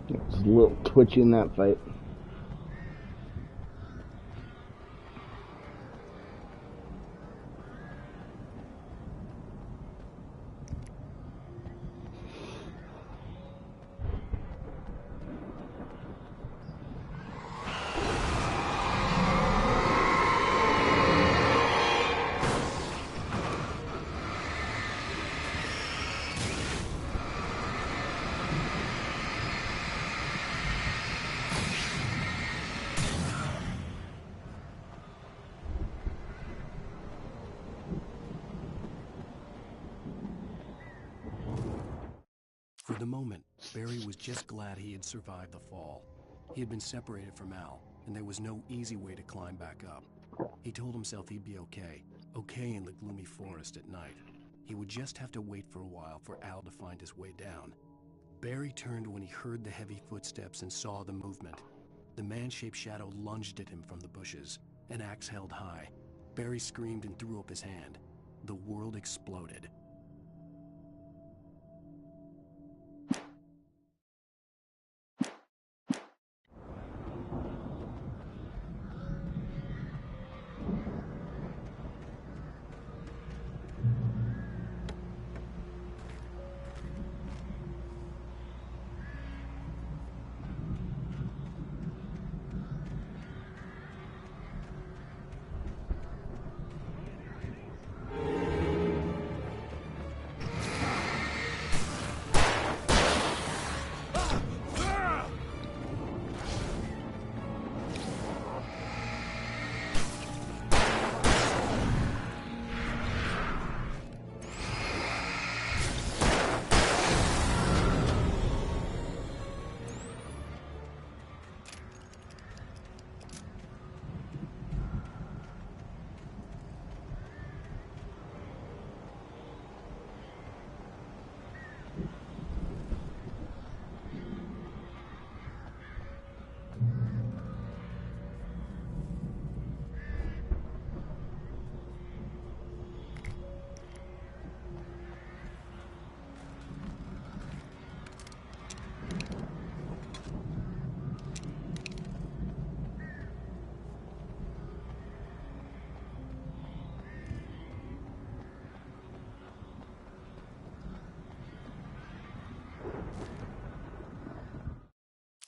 There's a little twitchy in that fight. For the moment, Barry was just glad he had survived the fall. He had been separated from Al, and there was no easy way to climb back up. He told himself he'd be okay in the gloomy forest at night. He would just have to wait for a while for Al to find his way down. Barry turned when he heard the heavy footsteps and saw the movement. The man-shaped shadow lunged at him from the bushes, an axe held high. Barry screamed and threw up his hand. The world exploded.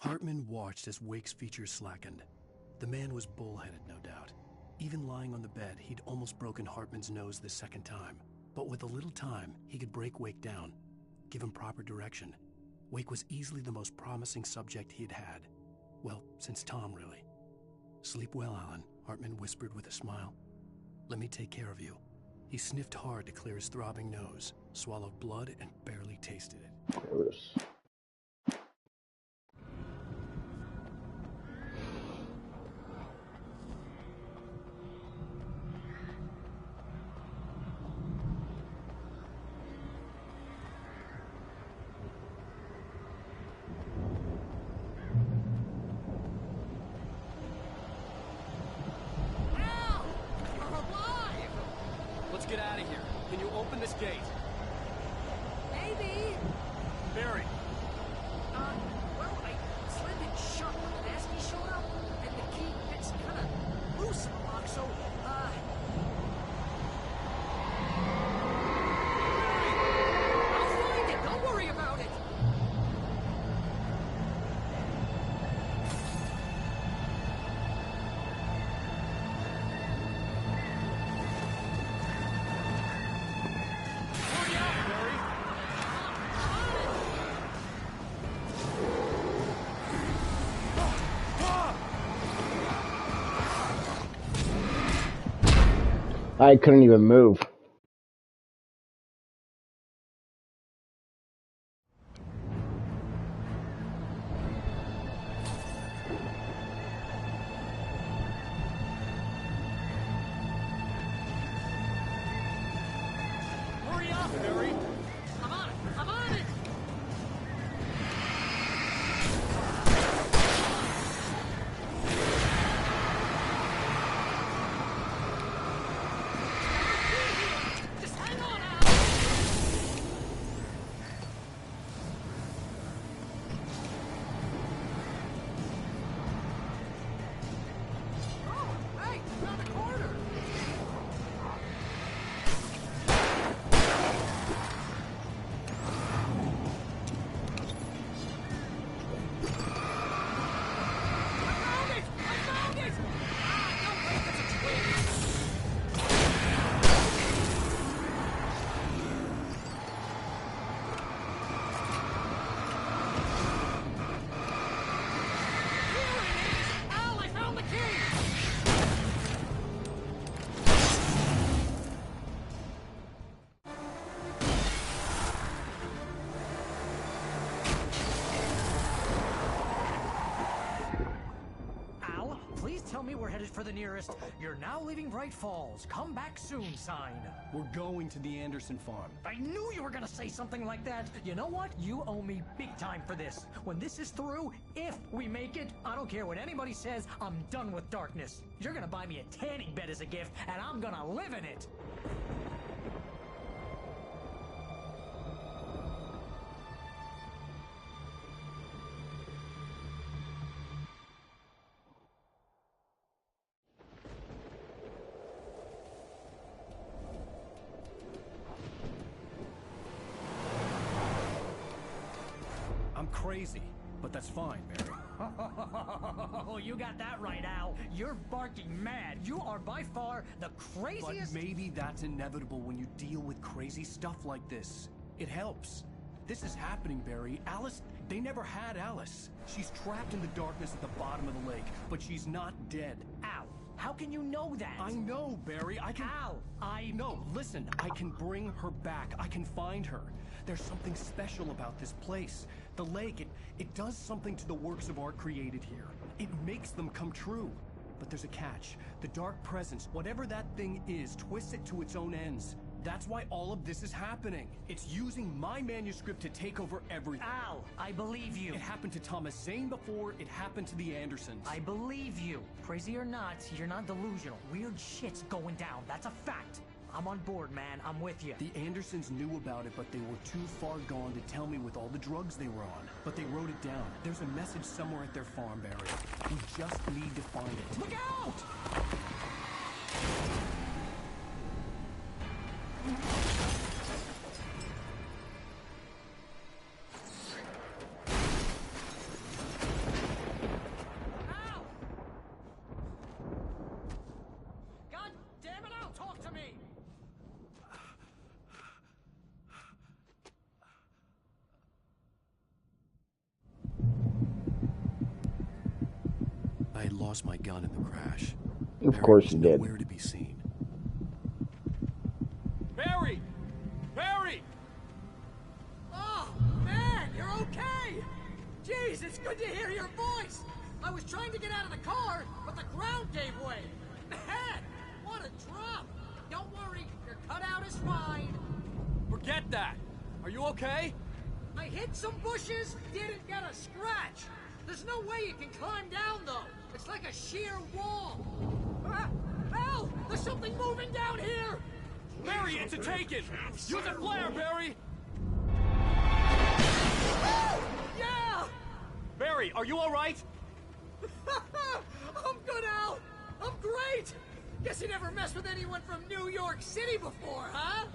Hartman watched as Wake's features slackened. The man was bullheaded, no doubt. Even lying on the bed, he'd almost broken Hartman's nose the second time. But with a little time, he could break Wake down, give him proper direction. Wake was easily the most promising subject he had had. Well, since Tom, really. "Sleep well, Alan," Hartman whispered with a smile. "Let me take care of you." He sniffed hard to clear his throbbing nose, swallowed blood, and barely tasted it. Gross. Get out of here. Can you open this gate? Maybe. Barry. Well, I slammed it shut when the nasty showed up, and the key, it's kind of loose in the lock, so, I'll find it. Don't worry about it. I couldn't even move. Hurry up, Barry. I'm on it. I'm on it. Just hang on, Al. Oh, hey, around the corner. tell me we're headed for the nearest "You're now leaving Bright Falls. Come back soon" sign. We're going to the Anderson farm. I knew you were gonna say something like that. You know what? You owe me big time for this. When this is through, if we make it, I don't care what anybody says, I'm done with darkness. You're gonna buy me a tanning bed as a gift, and I'm gonna live in it. I'm crazy, but that's fine, Barry. Oh, you got that right, Al. You're barking mad. You are by far the But craziest... maybe that's inevitable when you deal with crazy stuff like this. It helps. This is happening, Barry. Alice, they never had Alice. She's trapped in the darkness at the bottom of the lake, but she's not dead. Al, how can you know that? I know, Barry. I can... Al, No, listen. I can bring her back. I can find her. There's something special about this place. The lake, it does something to the works of art created here. It makes them come true. But there's a catch. The dark presence, whatever that thing is, twists it to its own ends. That's why all of this is happening. It's using my manuscript to take over everything. Al, I believe you. It happened to Thomas Zane before, it happened to the Andersons. I believe you. Crazy or not, you're not delusional. Weird shit's going down. That's a fact. I'm on board, man. I'm with you. The Andersons knew about it, but they were too far gone to tell me with all the drugs they were on. But they wrote it down. There's a message somewhere at their farm, Barry. We just need to find it. Look out! Al! God damn it, Al, talk to me! I had lost my gun in the crash. Of Barry course was you did. nowhere to be seen. Barry! Barry! Oh, man, you're okay! Jeez, it's good to hear your voice! I was trying to get out of the car, but the ground gave way. Man, what a drop! Don't worry, your cutout is fine. Forget that! Are you okay? I hit some bushes, didn't get a scratch. There's no way you can climb down, though. It's like a sheer wall. Ah, Al, there's something moving down here! Barry, it's a take-it! Use a flare, Barry! Yeah! Barry, are you alright? I'm good, Al! I'm great! Guess you never messed with anyone from New York City before, huh?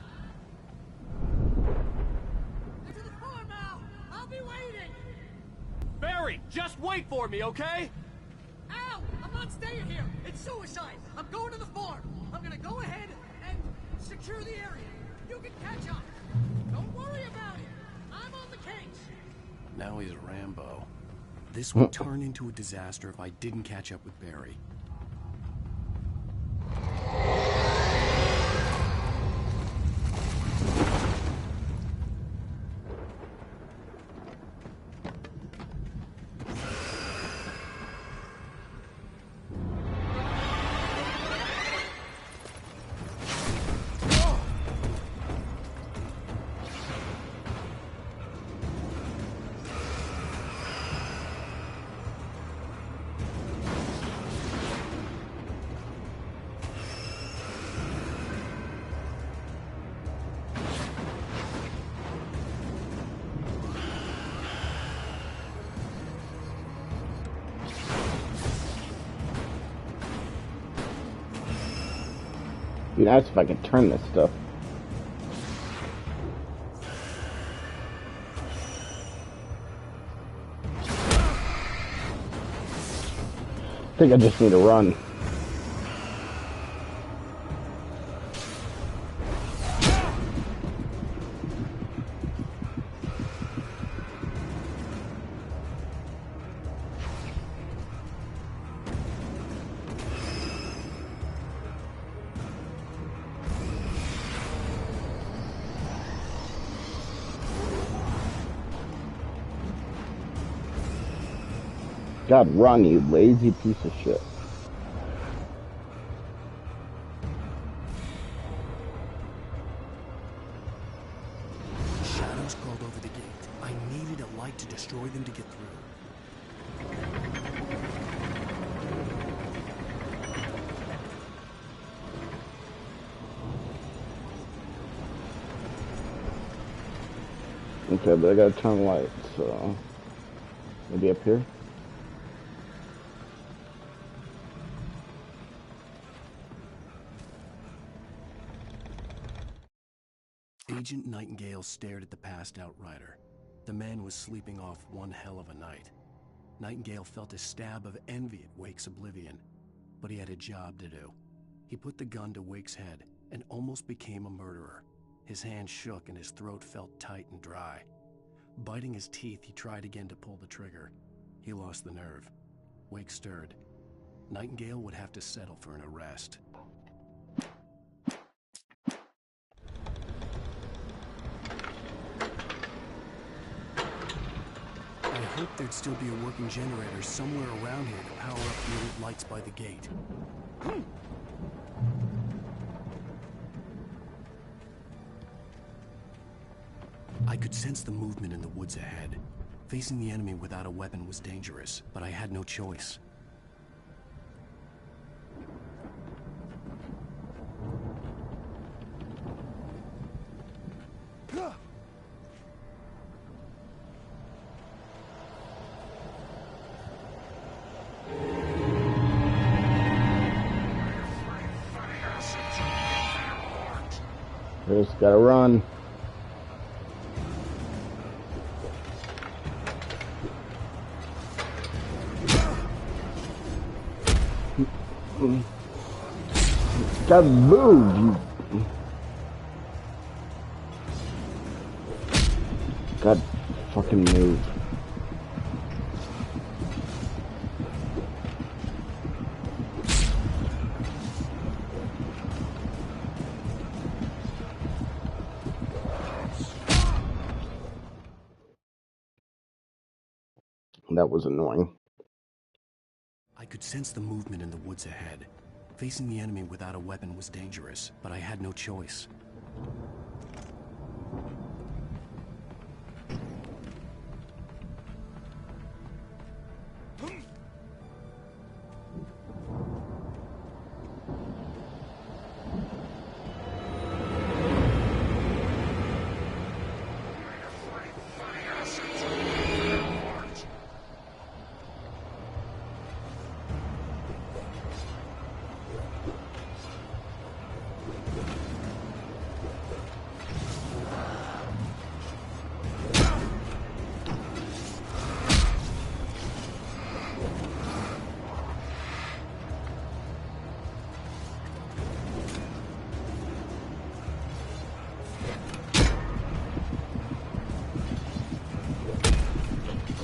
Get to the farm, Al! I'll be waiting! Barry, just wait for me, okay? Al! I'm not staying here! It's suicide! I'm going to the farm! I'm gonna go ahead and secure the area. You can catch up. Don't worry about it. I'm on the case. Now he's Rambo. This would turn into a disaster if I didn't catch up with Barry. Be nice if I could turn this stuff. I think I just need to run. God, run, you lazy piece of shit. Okay, but I gotta turn lights, so maybe up here. Agent Nightingale stared at the passed out rider. The man was sleeping off one hell of a night. Nightingale felt a stab of envy at Wake's oblivion, but he had a job to do. He put the gun to Wake's head and almost became a murderer. His hand shook and his throat felt tight and dry. Biting his teeth, he tried again to pull the trigger. He lost the nerve. Wake stirred. Nightingale would have to settle for an arrest. I hoped there'd still be a working generator somewhere around here to power up the old lights by the gate. I could sense the movement in the woods ahead. Facing the enemy without a weapon was dangerous, but I had no choice. Just gotta run. Gotta move, you. God fucking move. That was annoying. I could sense the movement in the woods ahead. Facing the enemy without a weapon was dangerous, but I had no choice.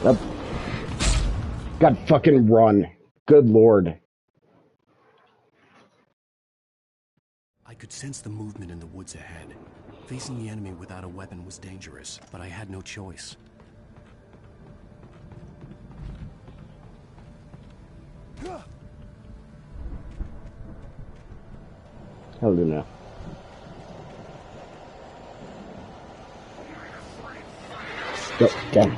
Yep. God fucking run. Good lord. I could sense the movement in the woods ahead. Facing the enemy without a weapon was dangerous, but I had no choice. Hell do now. Go, damn.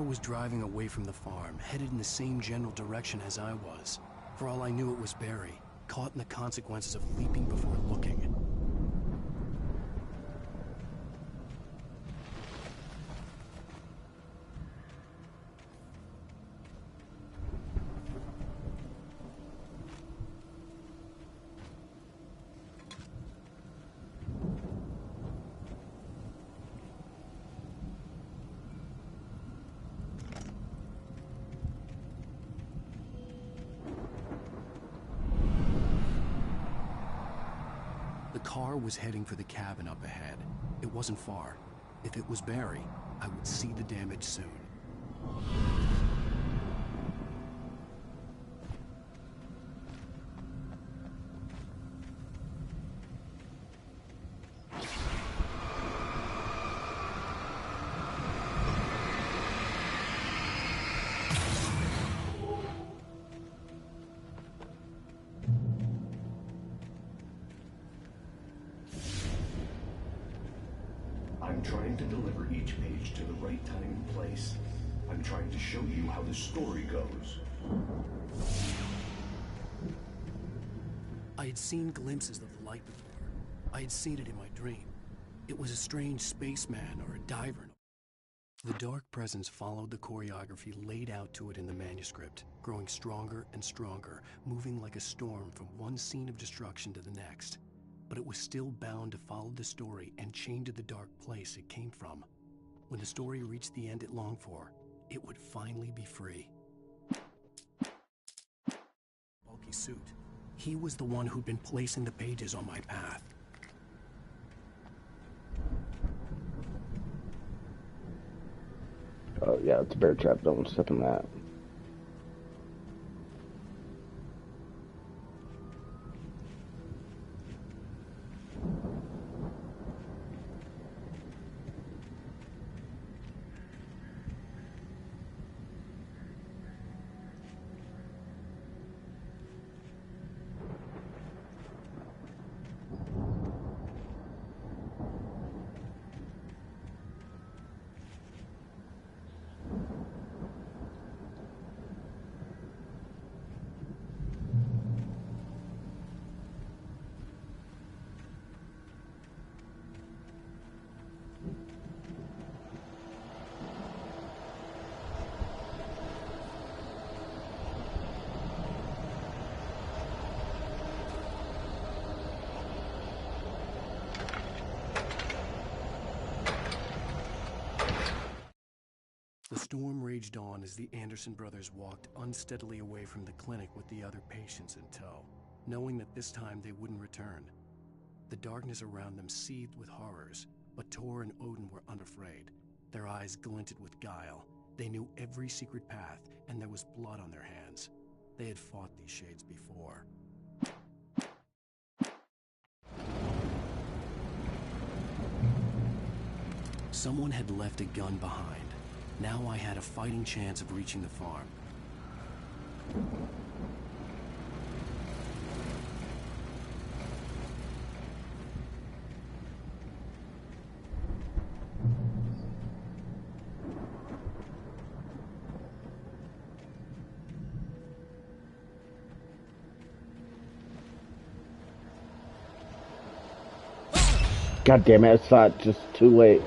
Was driving away from the farm, headed in the same general direction as I was. For all I knew, it was Barry, caught in the consequences of leaping before looking. car was heading for the cabin up ahead. It wasn't far. If it was Barry, I would see the damage soon. I'm trying to deliver each page to the right time and place. I'm trying to show you how the story goes. I had seen glimpses of the light before. I had seen it in my dream. It was a strange spaceman or a diver. The dark presence followed the choreography laid out to it in the manuscript, growing stronger and stronger, moving like a storm from one scene of destruction to the next. But it was still bound to follow the story and chain to the dark place it came from. When the story reached the end it longed for, it would finally be free. Bulky suit. He was the one who'd been placing the pages on my path. Oh yeah, it's a bear trap. Don't step in that. The storm raged on as the Anderson brothers walked unsteadily away from the clinic with the other patients in tow, knowing that this time they wouldn't return. The darkness around them seethed with horrors, but Tor and Odin were unafraid. Their eyes glinted with guile. They knew every secret path, and there was blood on their hands. They had fought these shades before. Someone had left a gun behind. Now I had a fighting chance of reaching the farm. God damn it, I saw it just too late.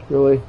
Really?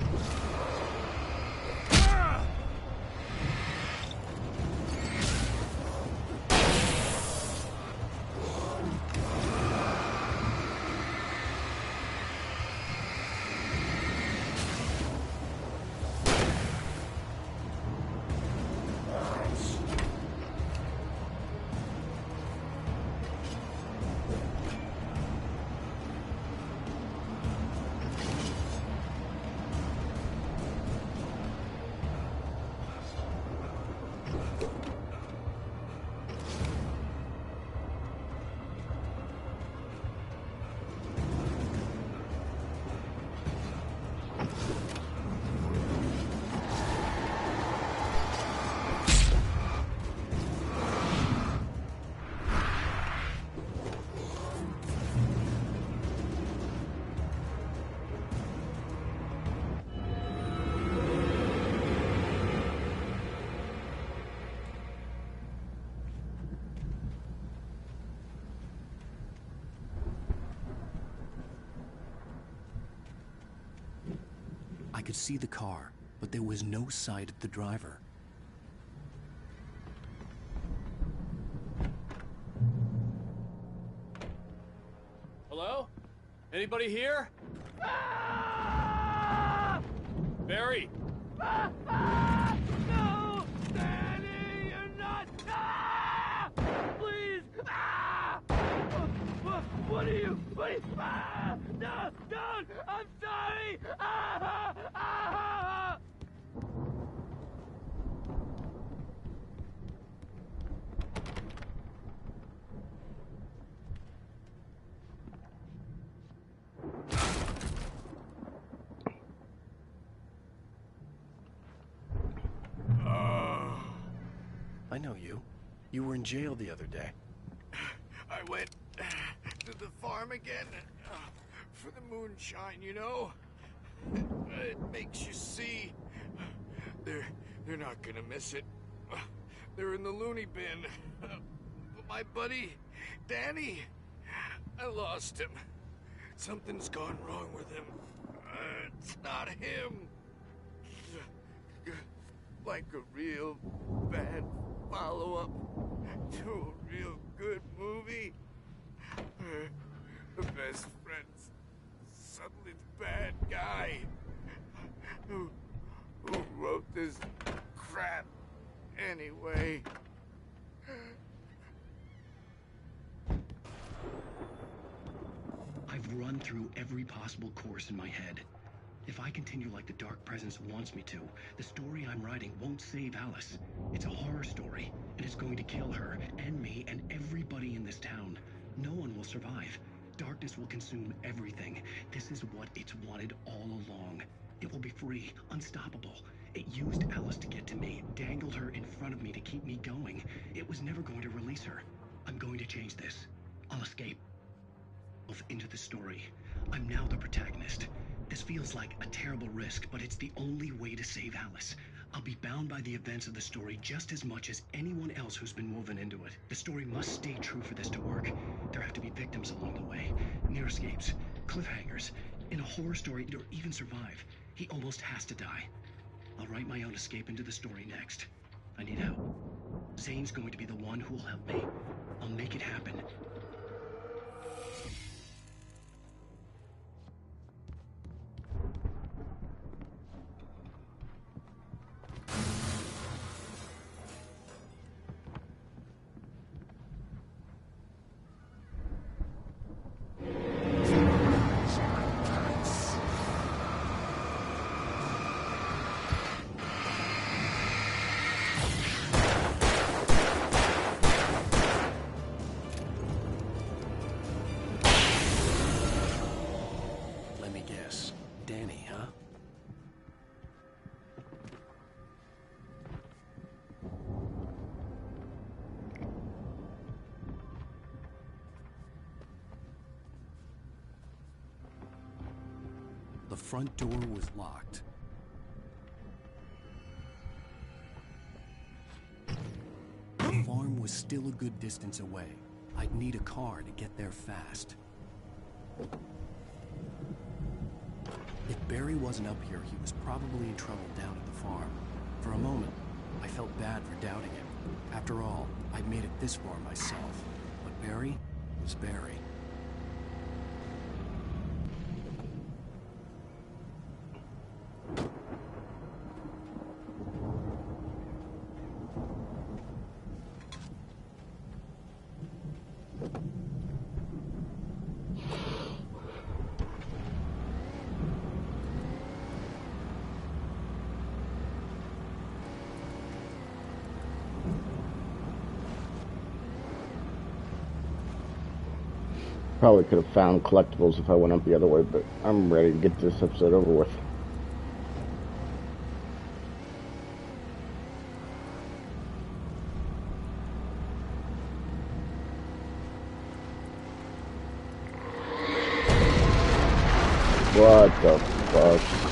I could see the car, but there was no sight of the driver. Hello? Anybody here? Barry! No! Danny, you're not... Please! What are you... No! Don't! I'm sorry! I know you. You were in jail the other day. I went to the farm again for the moonshine, you know? It makes you see. They're not gonna miss it. They're in the loony bin. But my buddy, Danny, I lost him. Something's gone wrong with him. It's not him. Like a real bad follow-up to a real good movie. The best friend's suddenly the bad guy. Who wrote this crap anyway? I've run through every possible course in my head. If I continue like the Dark Presence wants me to, the story I'm writing won't save Alice. It's a horror story, and it's going to kill her, and me, and everybody in this town. No one will survive. Darkness will consume everything. This is what it's wanted all along. It will be free, unstoppable. It used Alice to get to me, dangled her in front of me to keep me going. It was never going to release her. I'm going to change this. I'll escape into the story. I'm now the protagonist. This feels like a terrible risk, but it's the only way to save Alice. I'll be bound by the events of the story just as much as anyone else who's been woven into it. The story must stay true for this to work. There have to be victims along the way, near escapes, cliffhangers. In a horror story, to even survive, he almost has to die. I'll write my own escape into the story next. I need help. Zane's going to be the one who will help me. I'll make it happen. The front door was locked. The farm was still a good distance away. I'd need a car to get there fast. If Barry wasn't up here, he was probably in trouble down at the farm. For a moment, I felt bad for doubting him. After all, I'd made it this far myself. But Barry was Barry. Probably could have found collectibles if I went up the other way, but I'm ready to get this episode over with. What the fuck?